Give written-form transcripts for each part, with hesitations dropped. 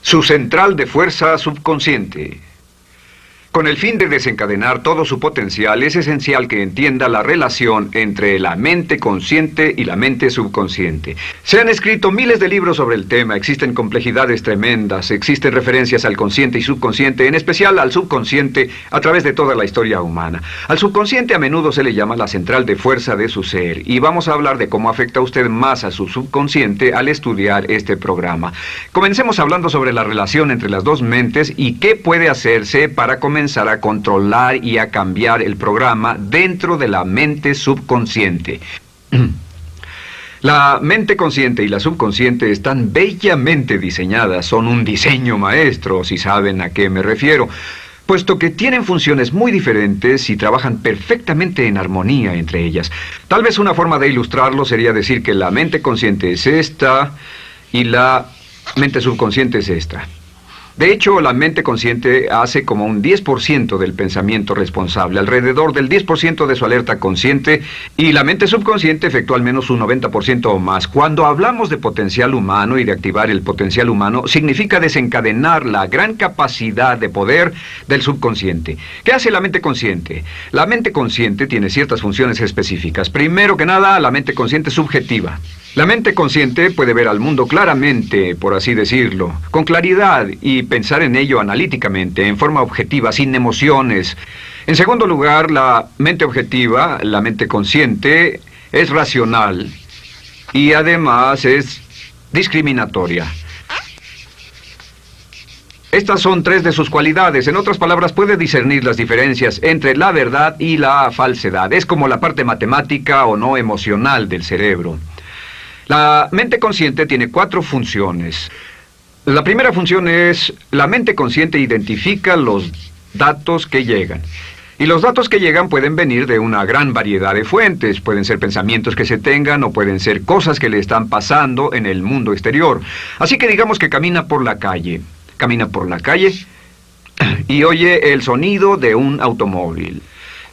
Su central de fuerza subconsciente. Con el fin de desencadenar todo su potencial, es esencial que entienda la relación entre la mente consciente y la mente subconsciente. Se han escrito miles de libros sobre el tema, existen complejidades tremendas, existen referencias al consciente y subconsciente, en especial al subconsciente a través de toda la historia humana. Al subconsciente a menudo se le llama la central de fuerza de su ser, y vamos a hablar de cómo afecta usted más a su subconsciente al estudiar este programa. Comencemos hablando sobre la relación entre las dos mentes y qué puede hacerse para comenzar a controlar y a cambiar el programa dentro de la mente subconsciente. La mente consciente y la subconsciente están bellamente diseñadas, son un diseño maestro, si saben a qué me refiero, puesto que tienen funciones muy diferentes y trabajan perfectamente en armonía entre ellas. Tal vez una forma de ilustrarlo sería decir que la mente consciente es esta y la mente subconsciente es esta. De hecho, la mente consciente hace como un 10% del pensamiento responsable, alrededor del 10% de su alerta consciente, y la mente subconsciente efectúa al menos un 90% o más. Cuando hablamos de potencial humano y de activar el potencial humano, significa desencadenar la gran capacidad de poder del subconsciente. ¿Qué hace la mente consciente? La mente consciente tiene ciertas funciones específicas. Primero que nada, la mente consciente es subjetiva. La mente consciente puede ver al mundo claramente, por así decirlo, con claridad y pensar en ello analíticamente, en forma objetiva, sin emociones. En segundo lugar, la mente objetiva, la mente consciente, es racional y además es discriminatoria. Estas son tres de sus cualidades. En otras palabras, puede discernir las diferencias entre la verdad y la falsedad. Es como la parte matemática o no emocional del cerebro. La mente consciente tiene 4 funciones. La primera función es, la mente consciente identifica los datos que llegan. Y los datos que llegan pueden venir de una gran variedad de fuentes. Pueden ser pensamientos que se tengan o pueden ser cosas que le están pasando en el mundo exterior. Así que digamos que camina por la calle. Camina por la calle y oye el sonido de un automóvil.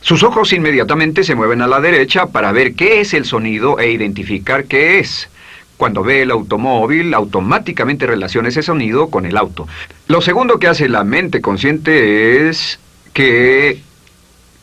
Sus ojos inmediatamente se mueven a la derecha para ver qué es el sonido e identificar qué es. Cuando ve el automóvil, automáticamente relaciona ese sonido con el auto. Lo segundo que hace la mente consciente es que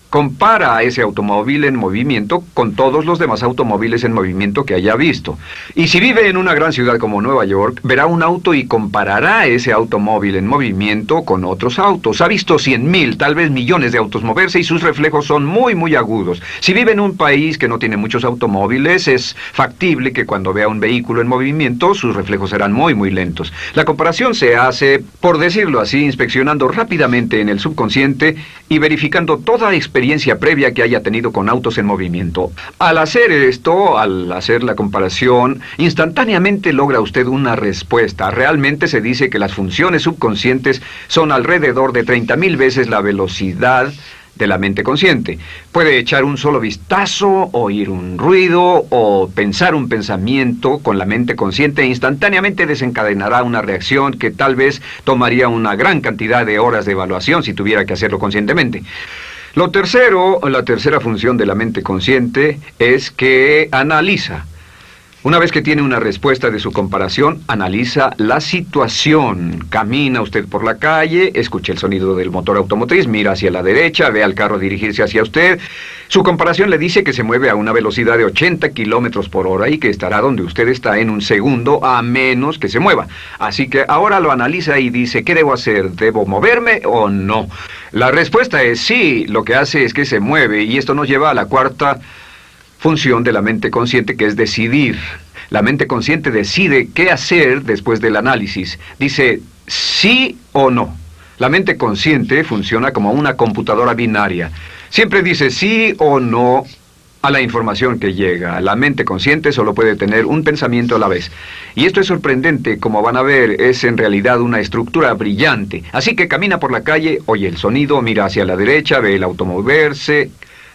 compara a ese automóvil en movimiento con todos los demás automóviles en movimiento que haya visto. Y si vive en una gran ciudad como Nueva York, verá un auto y comparará ese automóvil en movimiento con otros autos. Ha visto 100,000, tal vez millones de autos moverse y sus reflejos son muy agudos. Si vive en un país que no tiene muchos automóviles, es factible que cuando vea un vehículo en movimiento, sus reflejos serán muy lentos. La comparación se hace, por decirlo así, inspeccionando rápidamente en el subconsciente y verificando toda experiencia previa que haya tenido con autos en movimiento. Al hacer esto, al hacer la comparación, instantáneamente logra usted una respuesta. Realmente se dice que las funciones subconscientes son alrededor de 30,000 veces la velocidad de la mente consciente. Puede echar un solo vistazo, oír un ruido o pensar un pensamiento con la mente consciente e instantáneamente desencadenará una reacción que tal vez tomaría una gran cantidad de horas de evaluación si tuviera que hacerlo conscientemente. La tercera función de la mente consciente es que analiza. Una vez que tiene una respuesta de su comparación, analiza la situación. Camina usted por la calle, escucha el sonido del motor automotriz, mira hacia la derecha, ve al carro dirigirse hacia usted. Su comparación le dice que se mueve a una velocidad de 80 kilómetros por hora y que estará donde usted está en un segundo, a menos que se mueva. Así que ahora lo analiza y dice, ¿qué debo hacer? ¿Debo moverme o no? La respuesta es sí, lo que hace es que se mueve, y esto nos lleva a la cuarta función de la mente consciente, que es decidir. La mente consciente decide qué hacer después del análisis. Dice sí o no. La mente consciente funciona como una computadora binaria. Siempre dice sí o no a la información que llega. La mente consciente solo puede tener un pensamiento a la vez. Y esto es sorprendente, como van a ver, es en realidad una estructura brillante. Así que camina por la calle, oye el sonido, mira hacia la derecha, ve el auto moverse.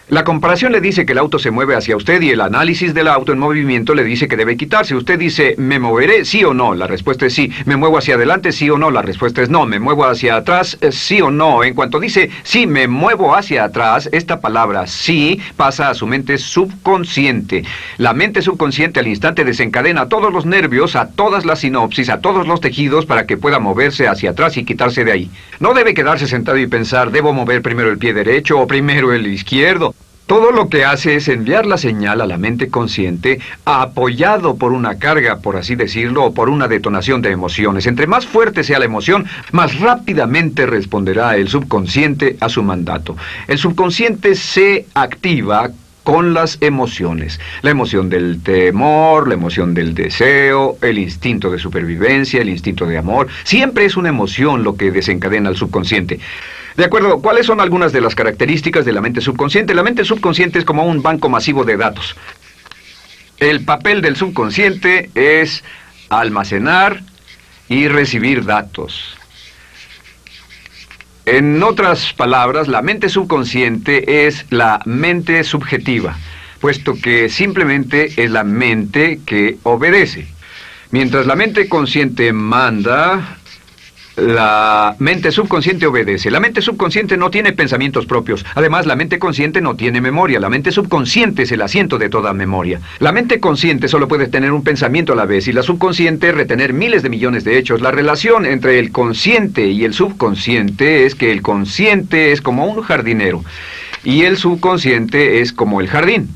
La comparación le dice que el auto se mueve hacia usted y el análisis del auto en movimiento le dice que debe quitarse. Usted dice, ¿me moveré? ¿Sí o no? La respuesta es sí. ¿Me muevo hacia adelante? ¿Sí o no? La respuesta es no. ¿Me muevo hacia atrás? ¿Sí o no? En cuanto dice, sí, me muevo hacia atrás, esta palabra sí pasa a su mente subconsciente. La mente subconsciente al instante desencadena todos los nervios, a todas las sinapsis, a todos los tejidos para que pueda moverse hacia atrás y quitarse de ahí. No debe quedarse sentado y pensar, ¿debo mover primero el pie derecho o primero el izquierdo? Todo lo que hace es enviar la señal a la mente consciente, apoyado por una carga, por así decirlo, o por una detonación de emociones. Entre más fuerte sea la emoción, más rápidamente responderá el subconsciente a su mandato. El subconsciente se activa con las emociones. La emoción del temor, la emoción del deseo, el instinto de supervivencia, el instinto de amor. Siempre es una emoción lo que desencadena al subconsciente. De acuerdo, ¿cuáles son algunas de las características de la mente subconsciente? La mente subconsciente es como un banco masivo de datos. El papel del subconsciente es almacenar y recibir datos. En otras palabras, la mente subconsciente es la mente subjetiva, puesto que simplemente es la mente que obedece. Mientras la mente consciente manda, la mente subconsciente obedece. La mente subconsciente no tiene pensamientos propios. Además, la mente consciente no tiene memoria. La mente subconsciente es el asiento de toda memoria. La mente consciente solo puede tener un pensamiento a la vez y la subconsciente retener miles de millones de hechos. La relación entre el consciente y el subconsciente es que el consciente es como un jardinero y el subconsciente es como el jardín.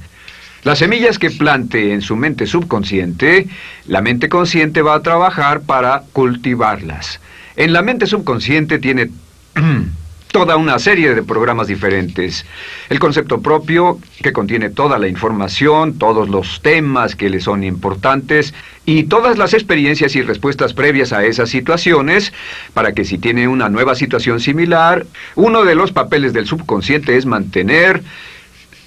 Las semillas que plante en su mente subconsciente, la mente consciente va a trabajar para cultivarlas. En la mente subconsciente tiene toda una serie de programas diferentes. El concepto propio, que contiene toda la información, todos los temas que le son importantes y todas las experiencias y respuestas previas a esas situaciones, para que si tiene una nueva situación similar, uno de los papeles del subconsciente es mantener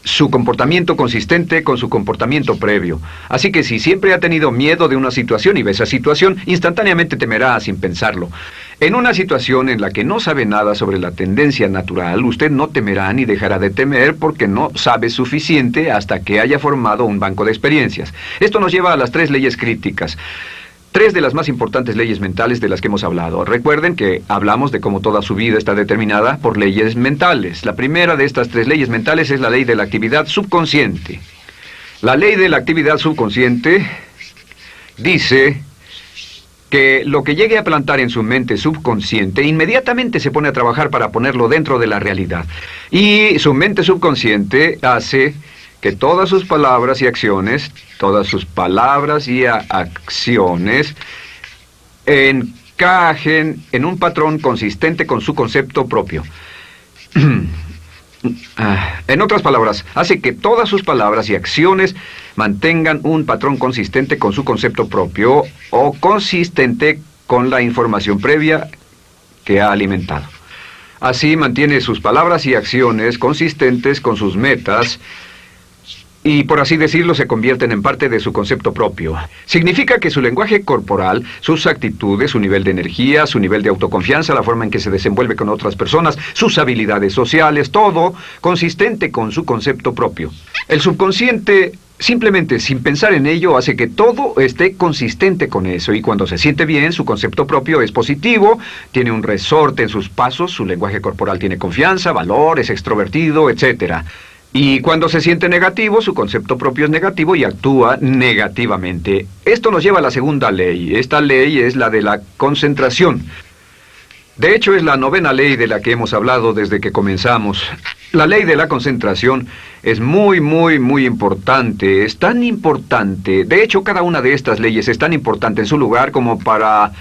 su comportamiento consistente con su comportamiento previo. Así que si siempre ha tenido miedo de una situación y ve esa situación, instantáneamente temerá sin pensarlo. En una situación en la que no sabe nada sobre la tendencia natural, usted no temerá ni dejará de temer porque no sabe suficiente hasta que haya formado un banco de experiencias. Esto nos lleva a las 3 leyes críticas. 3 de las más importantes leyes mentales de las que hemos hablado. Recuerden que hablamos de cómo toda su vida está determinada por leyes mentales. La primera de estas 3 leyes mentales es la ley de la actividad subconsciente. La ley de la actividad subconsciente dice que lo que llegue a plantar en su mente subconsciente inmediatamente se pone a trabajar para ponerlo dentro de la realidad. Y su mente subconsciente hace que todas sus palabras y acciones, encajen en un patrón consistente con su concepto propio. En otras palabras, hace que todas sus palabras y acciones mantengan un patrón consistente con su concepto propio o consistente con la información previa que ha alimentado. Así mantiene sus palabras y acciones consistentes con sus metas y, por así decirlo, se convierten en parte de su concepto propio. Significa que su lenguaje corporal, sus actitudes, su nivel de energía, su nivel de autoconfianza, la forma en que se desenvuelve con otras personas, sus habilidades sociales, todo consistente con su concepto propio. El subconsciente, simplemente sin pensar en ello, hace que todo esté consistente con eso, y cuando se siente bien, su concepto propio es positivo, tiene un resorte en sus pasos, su lenguaje corporal tiene confianza, valor, es extrovertido, etc. Y cuando se siente negativo, su concepto propio es negativo y actúa negativamente. Esto nos lleva a la segunda ley. Esta ley es la de la concentración. De hecho, es la 9ª ley de la que hemos hablado desde que comenzamos. La ley de la concentración es muy importante. Es tan importante. De hecho, cada una de estas leyes es tan importante en su lugar como para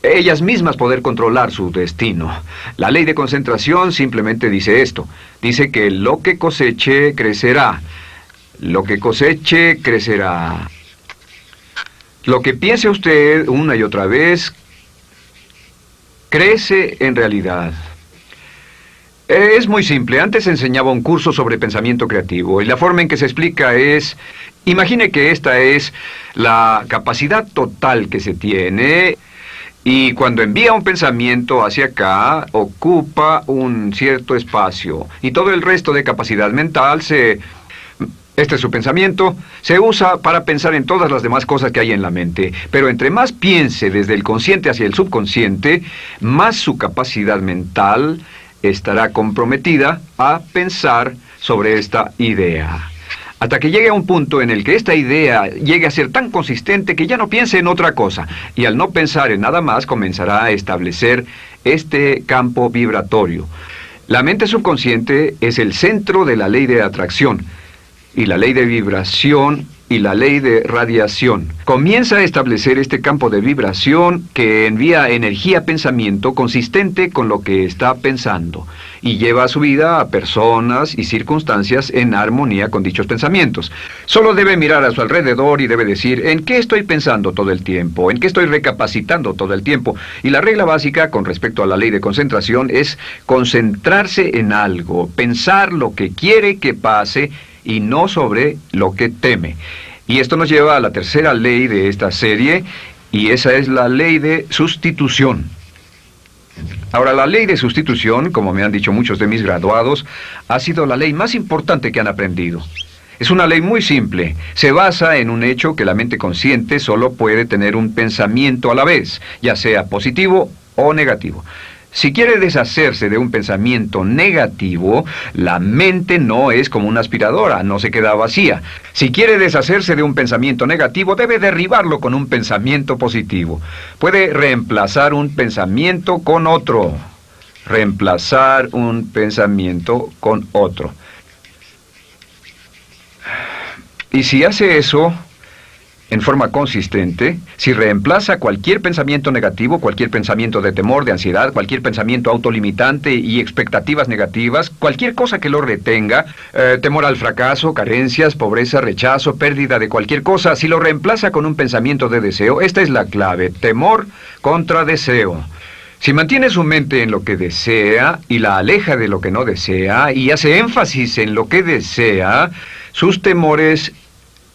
ellas mismas poder controlar su destino. La ley de concentración simplemente dice esto. Dice que lo que coseche, crecerá. Lo que coseche, crecerá. Lo que piense usted una y otra vez, crece en realidad. Es muy simple. Antes enseñaba un curso sobre pensamiento creativo y la forma en que se explica es: imagine que esta es la capacidad total que se tiene Y cuando envía un pensamiento hacia acá, ocupa un cierto espacio. Y todo el resto de capacidad mental este es su pensamiento, se usa para pensar en todas las demás cosas que hay en la mente. Pero entre más piense desde el consciente hacia el subconsciente, más su capacidad mental estará comprometida a pensar sobre esta idea. Hasta que llegue a un punto en el que esta idea llegue a ser tan consistente que ya no piense en otra cosa. Y al no pensar en nada más, comenzará a establecer este campo vibratorio. La mente subconsciente es el centro de la ley de atracción, y la ley de vibración y la ley de radiación. Comienza a establecer este campo de vibración que envía energía-pensamiento consistente con lo que está pensando y lleva a su vida a personas y circunstancias en armonía con dichos pensamientos. Solo debe mirar a su alrededor y debe decir, ¿en qué estoy pensando todo el tiempo? ¿En qué estoy recapacitando todo el tiempo? Y la regla básica con respecto a la ley de concentración es concentrarse en algo, pensar lo que quiere que pase y no sobre lo que teme. Y esto nos lleva a la tercera ley de esta serie, y esa es la ley de sustitución. Ahora, la ley de sustitución, como me han dicho muchos de mis graduados, ha sido la ley más importante que han aprendido. Es una ley muy simple. Se basa en un hecho que la mente consciente solo puede tener un pensamiento a la vez, ya sea positivo o negativo. Si quiere deshacerse de un pensamiento negativo, la mente no es como una aspiradora, no se queda vacía. Si quiere deshacerse de un pensamiento negativo, debe derribarlo con un pensamiento positivo. Puede reemplazar un pensamiento con otro. Reemplazar un pensamiento con otro. Y si hace eso en forma consistente, si reemplaza cualquier pensamiento negativo, cualquier pensamiento de temor, de ansiedad, cualquier pensamiento autolimitante y expectativas negativas, cualquier cosa que lo retenga, temor al fracaso, carencias, pobreza, rechazo, pérdida de cualquier cosa, si lo reemplaza con un pensamiento de deseo, esta es la clave: temor contra deseo. Si mantiene su mente en lo que desea y la aleja de lo que no desea y hace énfasis en lo que desea, sus temores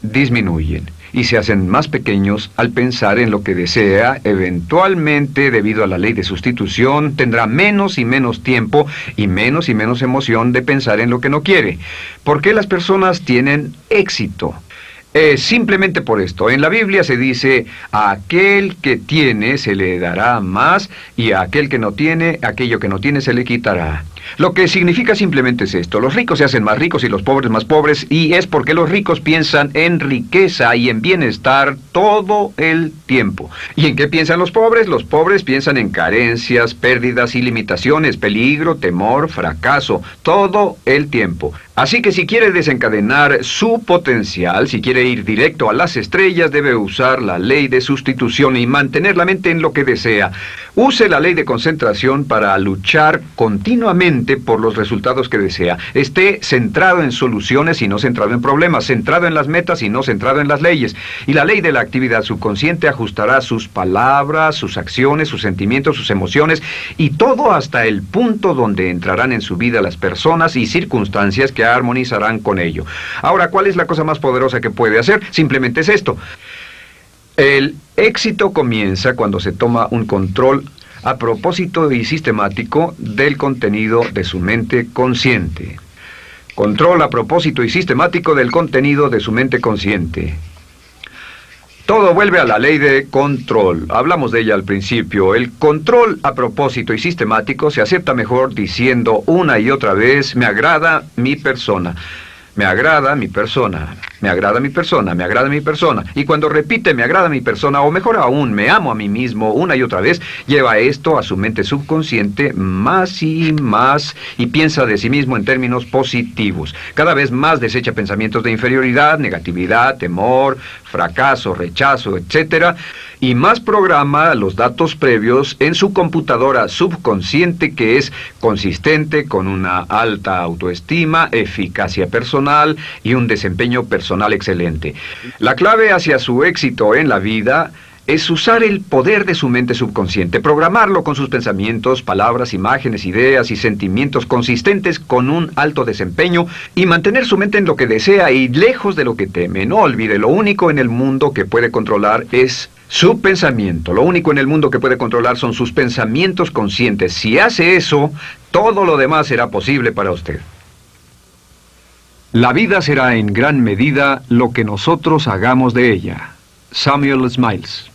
disminuyen y se hacen más pequeños al pensar en lo que desea. Eventualmente, debido a la ley de sustitución, tendrá menos y menos tiempo y menos emoción de pensar en lo que no quiere. ¿Por qué las personas tienen éxito? Simplemente por esto. En la Biblia se dice, a aquel que tiene se le dará más, y a aquel que no tiene, aquello que no tiene se le quitará. Lo que significa simplemente es esto: los ricos se hacen más ricos y los pobres más pobres, y es porque los ricos piensan en riqueza y en bienestar todo el tiempo. ¿Y en qué piensan los pobres? Los pobres piensan en carencias, pérdidas y limitaciones, peligro, temor, fracaso, todo el tiempo. Así que si quiere desencadenar su potencial, si quiere ir directo a las estrellas, debe usar la ley de sustitución y mantener la mente en lo que desea. Use la ley de concentración para luchar continuamente por los resultados que desea. Esté centrado en soluciones y no centrado en problemas, centrado en las metas y no centrado en las leyes. Y la ley de la actividad subconsciente ajustará sus palabras, sus acciones, sus sentimientos, sus emociones y todo hasta el punto donde entrarán en su vida las personas y circunstancias que armonizarán con ello. Ahora, ¿cuál es la cosa más poderosa que puede hacer? Simplemente es esto. El éxito comienza cuando se toma un control a propósito y sistemático del contenido de su mente consciente. Control a propósito y sistemático del contenido de su mente consciente. Todo vuelve a la ley de control. Hablamos de ella al principio. El control a propósito y sistemático se acepta mejor diciendo una y otra vez: me agrada mi persona. Me agrada mi persona, me agrada mi persona, me agrada mi persona. Y cuando repite me agrada mi persona, o mejor aún, me amo a mí mismo una y otra vez, lleva esto a su mente subconsciente más y más y piensa de sí mismo en términos positivos. Cada vez más desecha pensamientos de inferioridad, negatividad, temor, fracaso, rechazo, etc. Y más programa los datos previos en su computadora subconsciente, que es consistente con una alta autoestima, eficacia personal y un desempeño personal excelente. La clave hacia su éxito en la vida es usar el poder de su mente subconsciente, programarlo con sus pensamientos, palabras, imágenes, ideas y sentimientos consistentes con un alto desempeño y mantener su mente en lo que desea y lejos de lo que teme. No olvide, lo único en el mundo que puede controlar es Su pensamiento. Lo único en el mundo que puede controlar son sus pensamientos conscientes. Si hace eso, todo lo demás será posible para usted. La vida será en gran medida lo que nosotros hagamos de ella. Samuel Smiles.